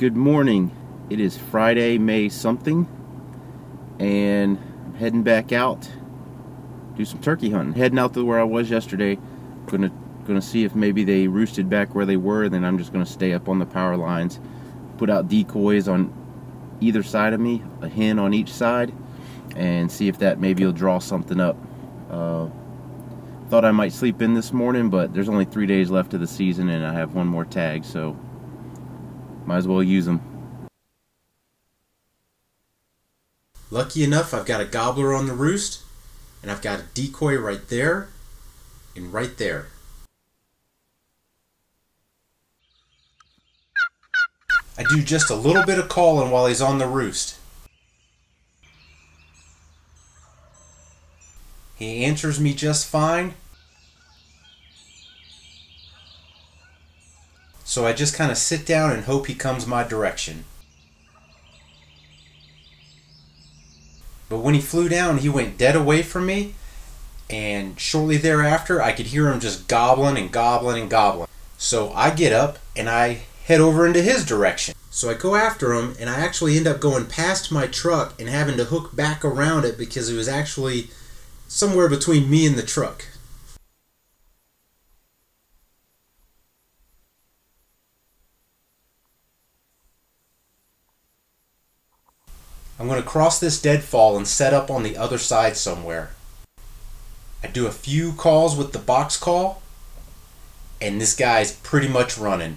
Good morning. It is Friday, May something, and I'm heading back out, do some turkey hunting. Heading out to where I was yesterday. Gonna see if maybe they roosted back where they were. Then I'm just gonna stay up on the power lines, put out decoys on either side of me, a hen on each side, and see if that maybe will draw something up. Thought I might sleep in this morning, but there's only 3 days left of the season, and I have one more tag, so might as well use them. Lucky enough, I've got a gobbler on the roost, and I've got a decoy right there and right there. I do just a little bit of calling while he's on the roost. He answers me just fine. So I just kind of sit down and hope he comes my direction. But when he flew down, he went dead away from me, and shortly thereafter I could hear him just gobbling and gobbling and gobbling. So I get up and I head over into his direction. So I go after him, and I actually end up going past my truck and having to hook back around it because it was actually somewhere between me and the truck. I'm going to cross this deadfall and set up on the other side somewhere. I do a few calls with the box call, and this guy's pretty much running.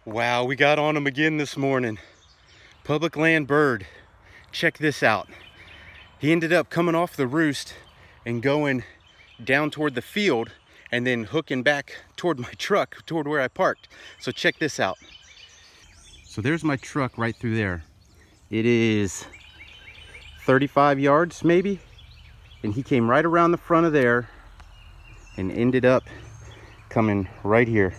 Wow, we got on him again this morning. Public land bird. Check this out. He ended up coming off the roost and going down toward the field and then hooking back toward my truck, toward where I parked. So check this out. So there's my truck right through there. It is 35 yards maybe. And he came right around the front of there and ended up coming right here.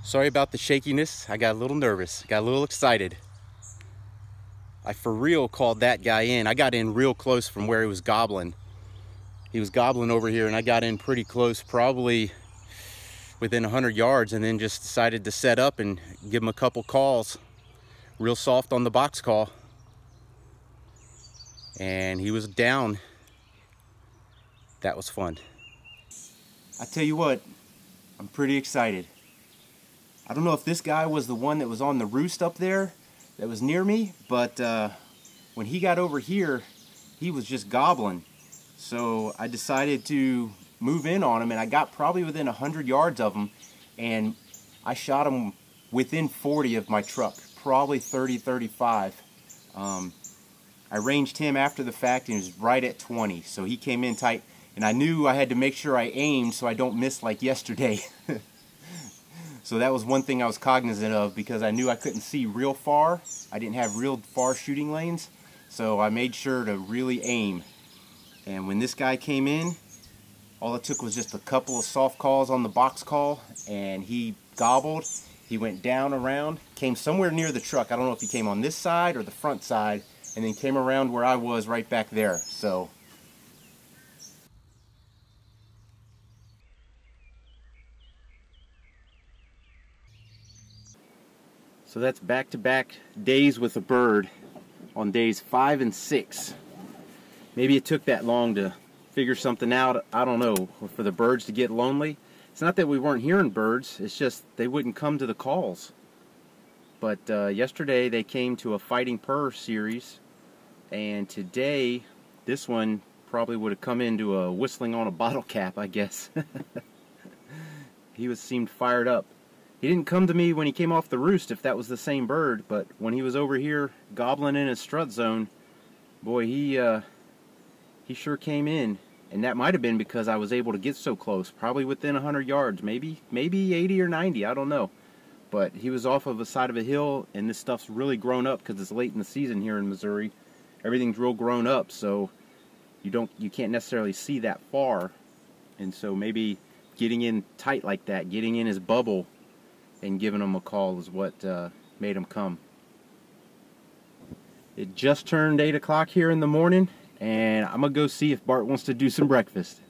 Sorry about the shakiness. I got a little nervous, got a little excited. I for real called that guy in. I got in real close from where he was gobbling. He was gobbling over here, and I got in pretty close, probably within 100 yards, and then just decided to set up and give him a couple calls. Real soft on the box call. And he was down. That was fun. I tell you what, I'm pretty excited. I don't know if this guy was the one that was on the roost up there that was near me, but when he got over here, he was just gobbling. So I decided to move in on him, and I got probably within 100 yards of him, and I shot him within 40 of my truck, probably 30, 35. I ranged him after the fact, and he was right at 20, so he came in tight, and I knew I had to make sure I aimed so I don't miss like yesterday. So that was one thing I was cognizant of, because I knew I couldn't see real far. I didn't have real far shooting lanes, so I made sure to really aim. And when this guy came in, all it took was just a couple of soft calls on the box call, and he gobbled. He went down around, came somewhere near the truck. I don't know if he came on this side or the front side, and then came around where I was right back there. So that's back-to-back days with a bird on days 5 and 6. Maybe it took that long to figure something out. I don't know, for the birds to get lonely. It's not that we weren't hearing birds, it's just they wouldn't come to the calls. But yesterday they came to a fighting purr series And today, this one probably would have come into a whistling on a bottle cap, I guess. Seemed fired up. He didn't come to me when he came off the roost, if that was the same bird, but when he was over here gobbling in his strut zone, boy, he sure came in. And that might have been because I was able to get so close, probably within 100 yards, maybe 80 or 90, I don't know. But he was off of the side of a hill, and this stuff's really grown up because it's late in the season here in Missouri. Everything's real grown up, so you can't necessarily see that far. And so maybe getting in tight like that, getting in his bubble and giving him a call is what made him come. It just turned 8 o'clock here in the morning, and I'm gonna go see if Bart wants to do some breakfast.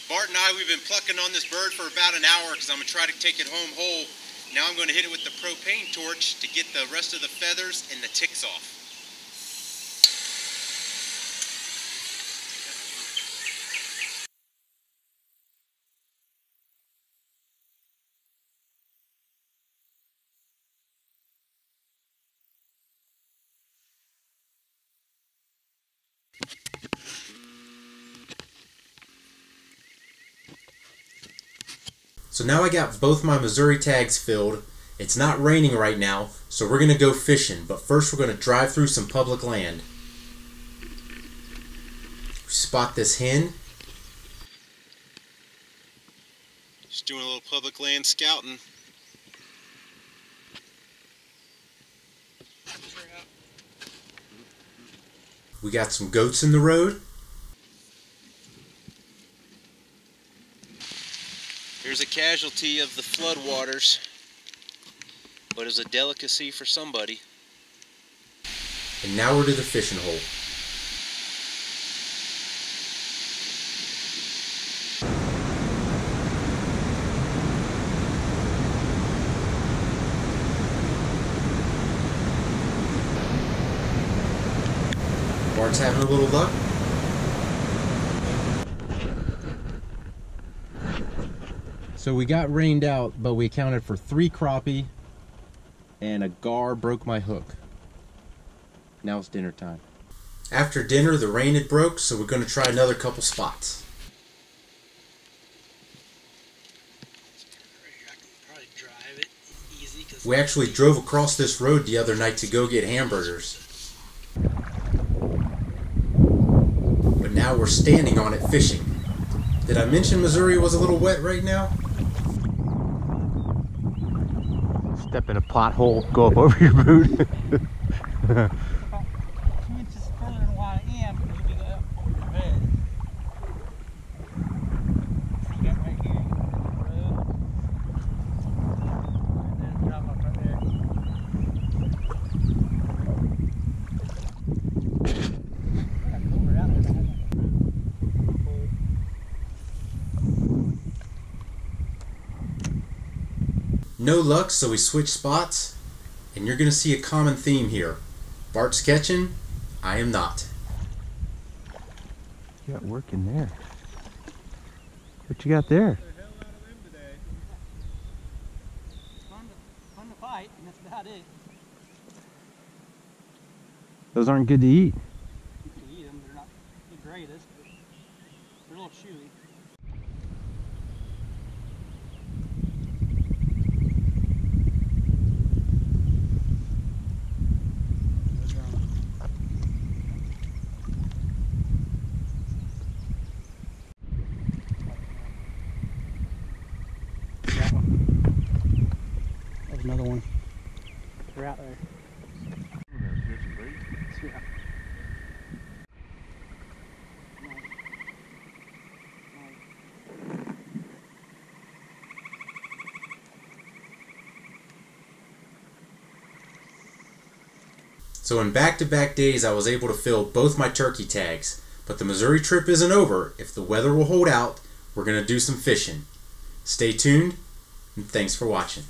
Bart and I, we've been plucking on this bird for about an hour because I'm going to try to take it home whole. Now I'm going to hit it with the propane torch to get the rest of the feathers and the ticks off. So now I got both my Missouri tags filled. It's not raining right now, so we're going to go fishing. But first we're going to drive through some public land. Spot this hen. Just doing a little public land scouting. We got some goats in the road. Here's a casualty of the floodwaters, but it's a delicacy for somebody. And now we're to the fishing hole. Bart's having a little luck. So we got rained out, but we accounted for 3 crappie, and a gar broke my hook. Now it's dinner time. After dinner, the rain had broke, so we're going to try another couple spots. We actually drove across this road the other night to go get hamburgers. But now we're standing on it fishing. Did I mention Missouri was a little wet right now? Step in a pothole, go up over your boot. 2 inches further than what I am, you'll be up over your bed. See that right here? Road. And then drop off right there. I got cooler out there. No luck, so we switched spots, and you're going to see a common theme here. Bart's catching, I am not. You got work in there. What you got there? Fun to fight, and that's about it. Those aren't good to eat. You can eat them, they're not the greatest, but they're a little chewy. Another one. They're out there. Yeah. So in back-to-back days I was able to fill both my turkey tags, but the Missouri trip isn't over. If the weather will hold out, we're going to do some fishing. Stay tuned, and thanks for watching.